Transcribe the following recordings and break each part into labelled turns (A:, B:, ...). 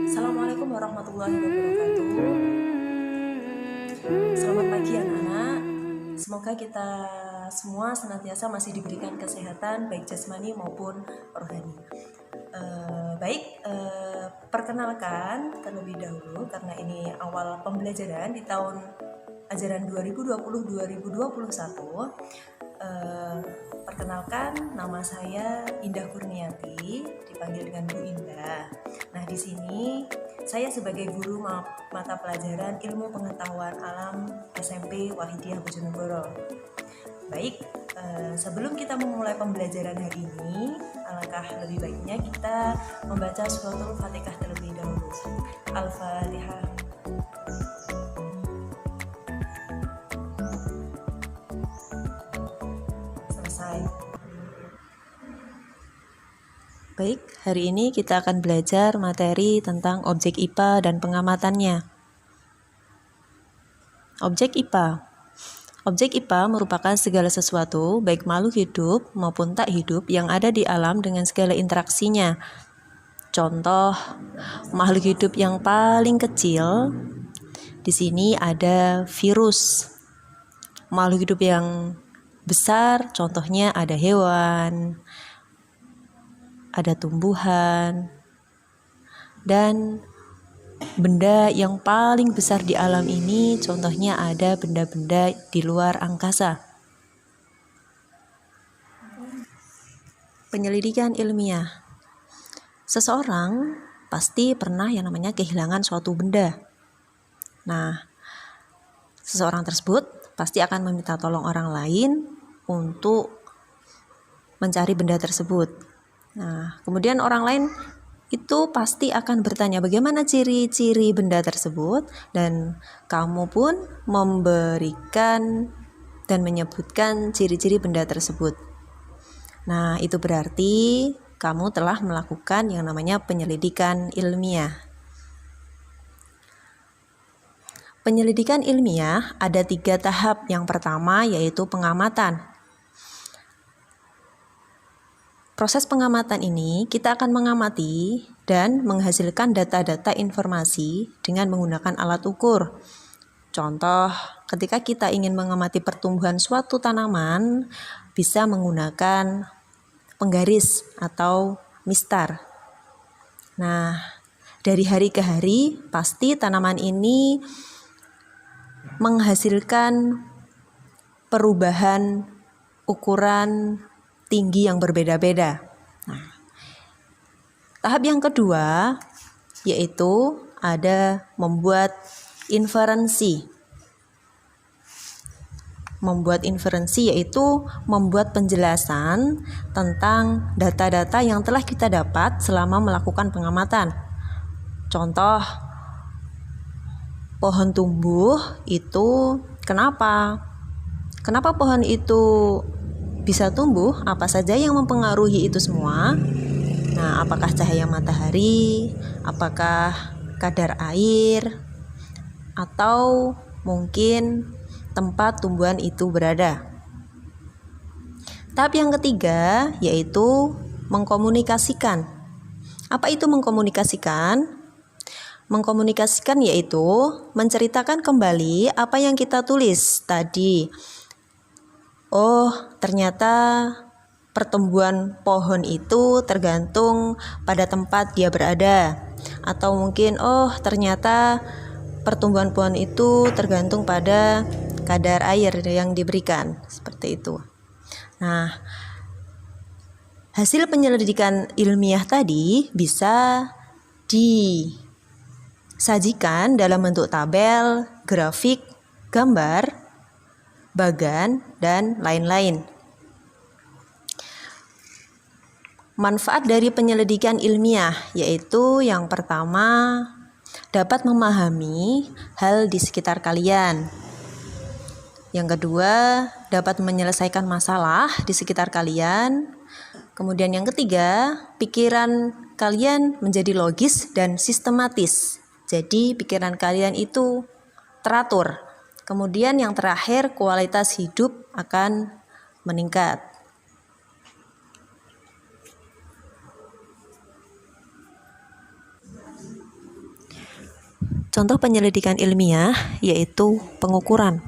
A: Assalamualaikum warahmatullahi wabarakatuh. Selamat pagi anak-anak. Semoga kita semua senantiasa masih diberikan kesehatan baik jasmani maupun rohani. Perkenalkan terlebih dahulu karena ini awal pembelajaran di tahun ajaran 2020-2021. Perkenalkan, nama saya Indah Kurniati, dipanggil dengan Bu Indah. Nah, di sini saya sebagai guru mata pelajaran Ilmu Pengetahuan Alam SMP Wahidiyah Bojonegoro. Baik, sebelum kita memulai pembelajaran hari ini, alangkah lebih baiknya kita membaca suratul Fatihah terlebih dahulu. Al-Fatihah. Baik, hari ini kita akan belajar materi tentang objek IPA dan pengamatannya. Objek IPA. Objek IPA merupakan segala sesuatu, baik makhluk hidup maupun tak hidup, yang ada di alam dengan segala interaksinya. Contoh, makhluk hidup yang paling kecil, di sini ada virus. Makhluk hidup yang besar, contohnya ada hewan, ada tumbuhan, dan benda yang paling besar di alam ini contohnya ada benda-benda di luar angkasa. Penyelidikan ilmiah. Seseorang pasti pernah yang namanya kehilangan suatu benda. Nah, seseorang tersebut pasti akan meminta tolong orang lain untuk mencari benda tersebut. Nah, kemudian orang lain itu pasti akan bertanya bagaimana ciri-ciri benda tersebut, dan kamu pun memberikan dan menyebutkan ciri-ciri benda tersebut. Nah, itu berarti kamu telah melakukan yang namanya penyelidikan ilmiah. Penyelidikan ilmiah ada 3 tahap. Yang pertama yaitu pengamatan. Proses pengamatan ini kita akan mengamati dan menghasilkan data-data informasi dengan menggunakan alat ukur. Contoh, ketika kita ingin mengamati pertumbuhan suatu tanaman, bisa menggunakan penggaris atau mistar. Nah, dari hari ke hari pasti tanaman ini menghasilkan perubahan ukuran tinggi yang berbeda-beda. Nah, tahap yang kedua yaitu ada membuat inferensi. Membuat inferensi yaitu membuat penjelasan tentang data-data yang telah kita dapat selama melakukan pengamatan. Contoh, pohon tumbuh itu kenapa? Kenapa pohon itu bisa tumbuh? Apa saja yang mempengaruhi itu semua? Nah, apakah cahaya matahari, apakah kadar air, atau mungkin tempat tumbuhan itu berada. Tahap yang ketiga yaitu mengkomunikasikan. Apa itu mengkomunikasikan? Mengkomunikasikan yaitu menceritakan kembali apa yang kita tulis tadi. Oh, ternyata pertumbuhan pohon itu tergantung pada tempat dia berada. Atau mungkin, oh ternyata pertumbuhan pohon itu tergantung pada kadar air yang diberikan. Seperti itu. Nah, hasil penyelidikan ilmiah tadi bisa disajikan dalam bentuk tabel, grafik, gambar, bagan, dan lain-lain. Manfaat dari penyelidikan ilmiah yaitu yang pertama dapat memahami hal di sekitar kalian. Yang kedua dapat menyelesaikan masalah di sekitar kalian. Kemudian yang ketiga, pikiran kalian menjadi logis dan sistematis. Jadi pikiran kalian itu teratur. Kemudian yang terakhir, kualitas hidup akan meningkat. Contoh penyelidikan ilmiah yaitu pengukuran.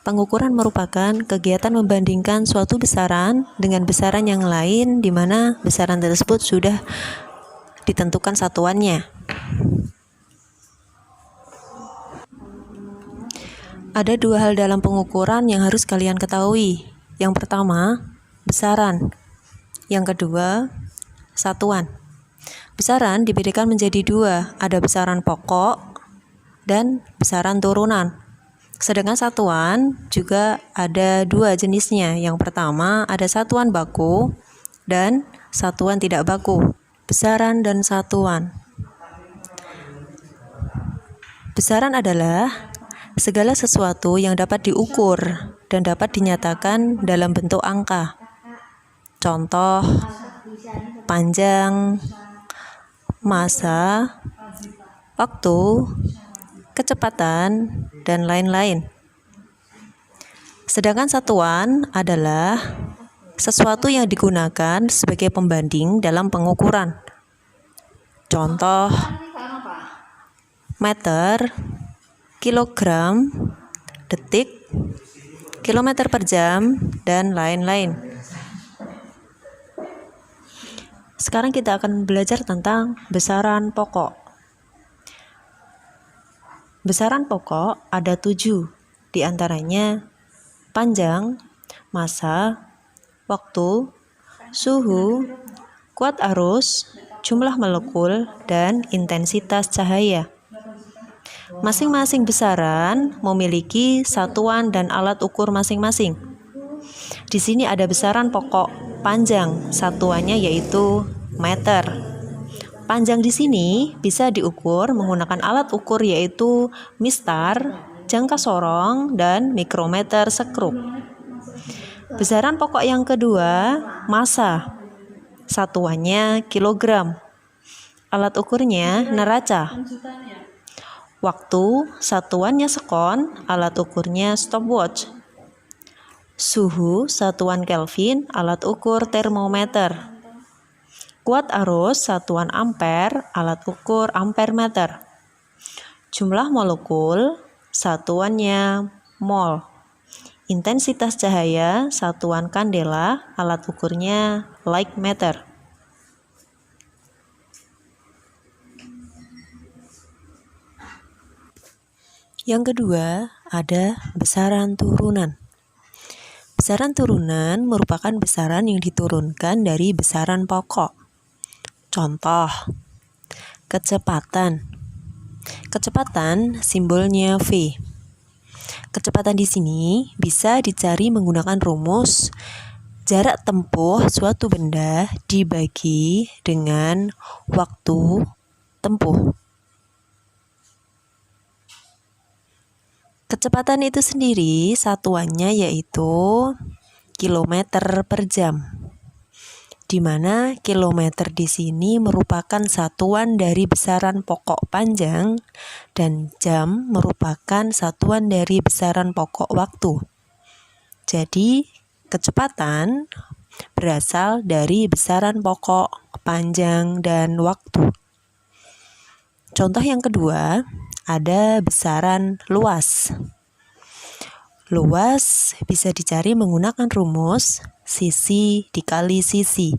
A: Pengukuran merupakan kegiatan membandingkan suatu besaran dengan besaran yang lain di mana besaran tersebut sudah ditentukan satuannya. Ada dua hal dalam pengukuran yang harus kalian ketahui. Yang pertama, besaran. Yang kedua, satuan. Besaran dibedakan menjadi dua, ada besaran pokok dan besaran turunan. Sedangkan satuan juga ada dua jenisnya. Yang pertama ada satuan baku dan satuan tidak baku. Besaran dan satuan. Besaran adalah segala sesuatu yang dapat diukur dan dapat dinyatakan dalam bentuk angka. Contoh, panjang, massa, waktu, kecepatan, dan lain-lain. Sedangkan satuan adalah sesuatu yang digunakan sebagai pembanding dalam pengukuran. Contoh, meter, kilogram, detik, kilometer per jam, dan lain-lain. Sekarang kita akan belajar tentang besaran pokok. Besaran pokok ada 7, diantaranya panjang, massa, waktu, suhu, kuat arus, jumlah molekul, dan intensitas cahaya. Masing-masing besaran memiliki satuan dan alat ukur masing-masing. Di sini ada besaran pokok panjang, satuannya yaitu meter. Panjang di sini bisa diukur menggunakan alat ukur yaitu mistar, jangka sorong, dan mikrometer sekrup. Besaran pokok yang kedua, massa. Satuannya kilogram. Alat ukurnya neraca. Waktu, satuannya sekon, alat ukurnya stopwatch. Suhu, satuan Kelvin, alat ukur termometer. Kuat arus, satuan ampere, alat ukur ampermeter. Jumlah molekul, satuannya mol. Intensitas cahaya, satuan kandela, alat ukurnya light meter. Yang kedua, ada besaran turunan. Besaran turunan merupakan besaran yang diturunkan dari besaran pokok. Contoh, kecepatan. Kecepatan simbolnya V. Kecepatan di sini bisa dicari menggunakan rumus jarak tempuh suatu benda dibagi dengan waktu tempuh. Kecepatan itu sendiri satuannya yaitu kilometer per jam, di mana kilometer di sini merupakan satuan dari besaran pokok panjang dan jam merupakan satuan dari besaran pokok waktu. Jadi, kecepatan berasal dari besaran pokok, panjang, dan waktu. Contoh yang kedua, ada besaran luas. Luas bisa dicari menggunakan rumus sisi dikali sisi.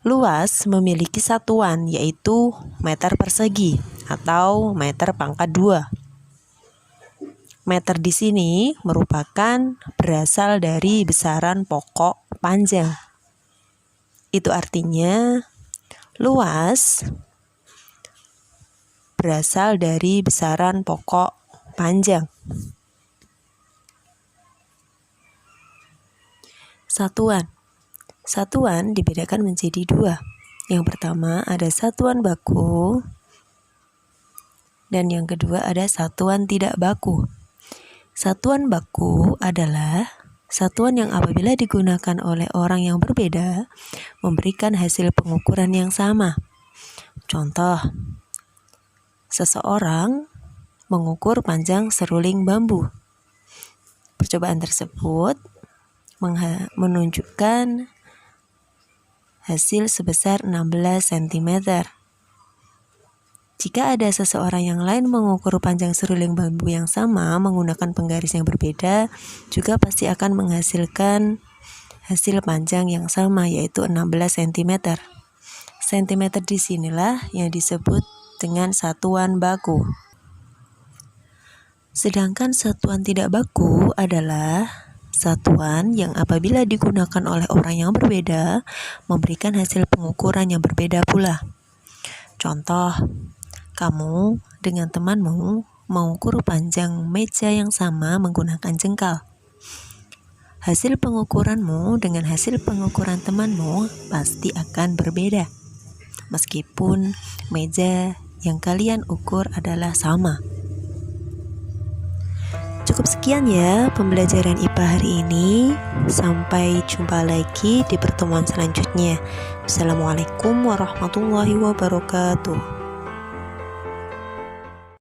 A: Luas memiliki satuan yaitu meter persegi atau meter pangkat 2. Meter di sini merupakan berasal dari besaran pokok panjang. Itu artinya luas berasal dari besaran pokok panjang. Satuan. Satuan dibedakan menjadi 2. Yang pertama ada satuan baku dan yang kedua ada satuan tidak baku. Satuan baku adalah satuan yang apabila digunakan oleh orang yang berbeda memberikan hasil pengukuran yang sama. Contoh, seseorang mengukur panjang seruling bambu. Percobaan tersebut menunjukkan hasil sebesar 16 cm. Jika ada seseorang yang lain mengukur panjang seruling bambu yang sama menggunakan penggaris yang berbeda, juga pasti akan menghasilkan hasil panjang yang sama, yaitu 16 cm. Sentimeter disinilah yang disebut dengan satuan baku. Sedangkan satuan tidak baku adalah satuan yang apabila digunakan oleh orang yang berbeda, memberikan hasil pengukuran yang berbeda pula. Contoh, kamu dengan temanmu mengukur panjang meja yang sama menggunakan jengkal. Hasil pengukuranmu dengan hasil pengukuran temanmu pasti akan berbeda, meskipun meja yang kalian ukur adalah sama. Cukup sekian ya pembelajaran IPA hari ini. Sampai jumpa lagi di pertemuan selanjutnya. Assalamualaikum warahmatullahi wabarakatuh.